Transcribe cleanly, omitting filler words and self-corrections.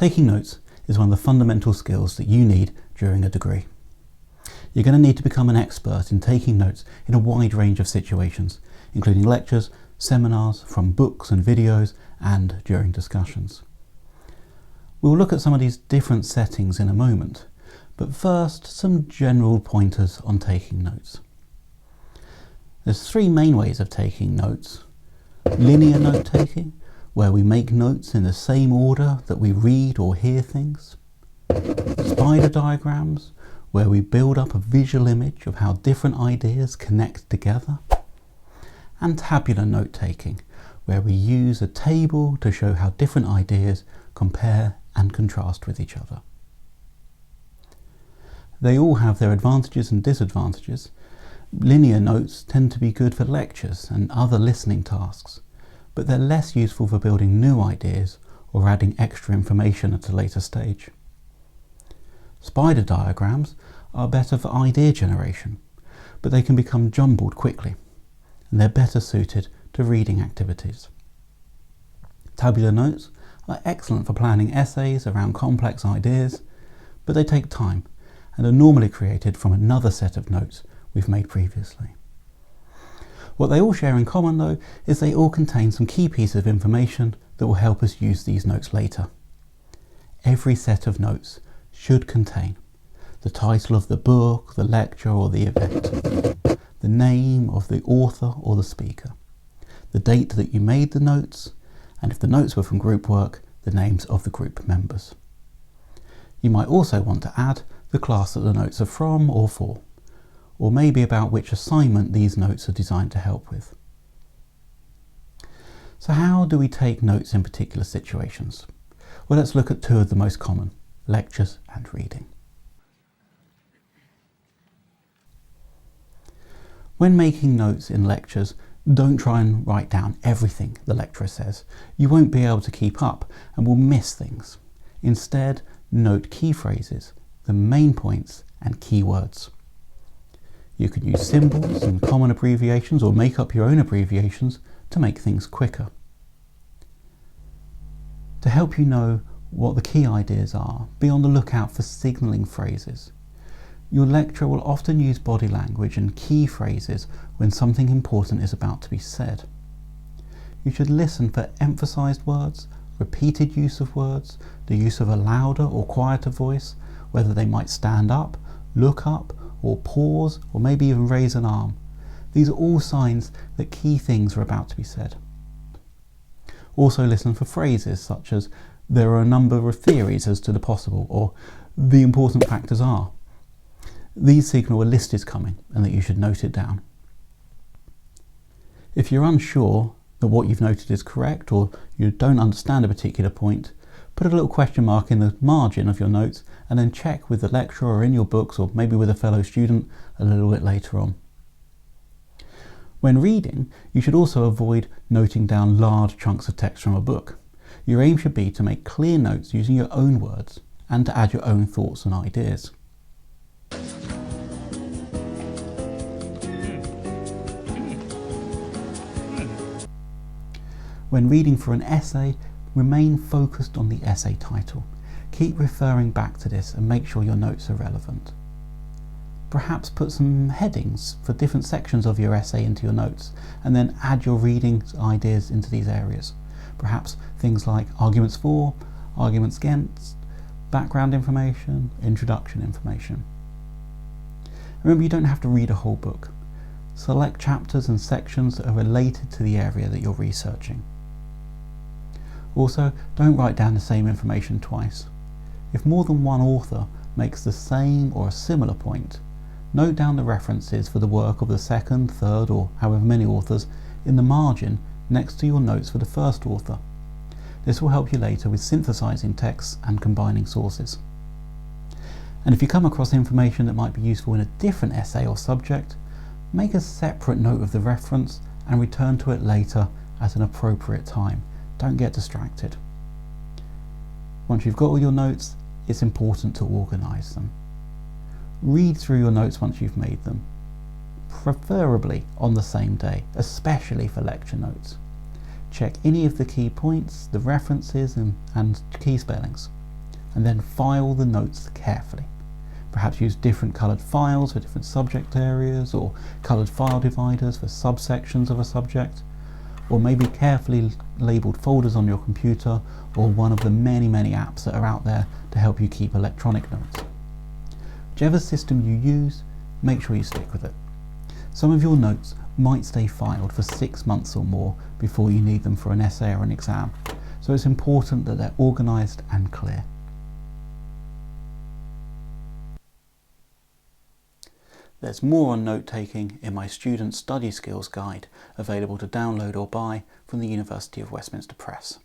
Taking notes is one of the fundamental skills that you need during a degree. You're going to need to become an expert in taking notes in a wide range of situations, including lectures, seminars, from books and videos, and during discussions. We'll look at some of these different settings in a moment, but first, some general pointers on taking notes. There's three main ways of taking notes. Linear note-taking, where we make notes in the same order that we read or hear things. Spider diagrams, where we build up a visual image of how different ideas connect together. And tabular note-taking, where we use a table to show how different ideas compare and contrast with each other. They all have their advantages and disadvantages. Linear notes tend to be good for lectures and other listening tasks, but they're less useful for building new ideas or adding extra information at a later stage. Spider diagrams are better for idea generation, but they can become jumbled quickly, and they're better suited to reading activities. Tabular notes are excellent for planning essays around complex ideas, but they take time and are normally created from another set of notes we've made previously. What they all share in common, though, is they all contain some key pieces of information that will help us use these notes later. Every set of notes should contain the title of the book, the lecture or the event, the name of the author or the speaker, the date that you made the notes, and if the notes were from group work, the names of the group members. You might also want to add the class that the notes are from or for, or maybe about which assignment these notes are designed to help with. So how do we take notes in particular situations? Well, let's look at two of the most common, lectures and reading. When making notes in lectures, don't try and write down everything the lecturer says. You won't be able to keep up and will miss things. Instead, note key phrases, the main points and key words. You can use symbols and common abbreviations or make up your own abbreviations to make things quicker. To help you know what the key ideas are, be on the lookout for signalling phrases. Your lecturer will often use body language and key phrases when something important is about to be said. You should listen for emphasized words, repeated use of words, the use of a louder or quieter voice, whether they might stand up, look up, or pause, or maybe even raise an arm. These are all signs that key things are about to be said. Also listen for phrases such as, there are a number of theories as to the possible, or the important factors are. These signal a list is coming and that you should note it down. If you're unsure that what you've noted is correct, or you don't understand a particular point, put a little question mark in the margin of your notes and then check with the lecturer or in your books, or maybe with a fellow student a little bit later on. When reading, you should also avoid noting down large chunks of text from a book. Your aim should be to make clear notes using your own words and to add your own thoughts and ideas. When reading for an essay, remain focused on the essay title. Keep referring back to this and make sure your notes are relevant. Perhaps put some headings for different sections of your essay into your notes and then add your reading ideas into these areas. Perhaps things like arguments for, arguments against, background information, introduction information. Remember, you don't have to read a whole book. Select chapters and sections that are related to the area that you're researching. Also, don't write down the same information twice. If more than one author makes the same or a similar point, note down the references for the work of the second, third, or however many authors in the margin next to your notes for the first author. This will help you later with synthesizing texts and combining sources. And if you come across information that might be useful in a different essay or subject, make a separate note of the reference and return to it later at an appropriate time. Don't get distracted. Once you've got all your notes, it's important to organise them. Read through your notes once you've made them, preferably on the same day, especially for lecture notes. Check any of the key points, the references and key spellings. and then file the notes carefully. Perhaps use different coloured files for different subject areas, or coloured file dividers for subsections of a subject, or maybe carefully labelled folders on your computer or one of the many apps that are out there to help you keep electronic notes. Whichever system you use, make sure you stick with it. Some of your notes might stay filed for 6 months or more before you need them for an essay or an exam, so it's important that they're organised and clear. There's more on note-taking in my Student Study Skills Guide, available to download or buy from the University of Westminster Press.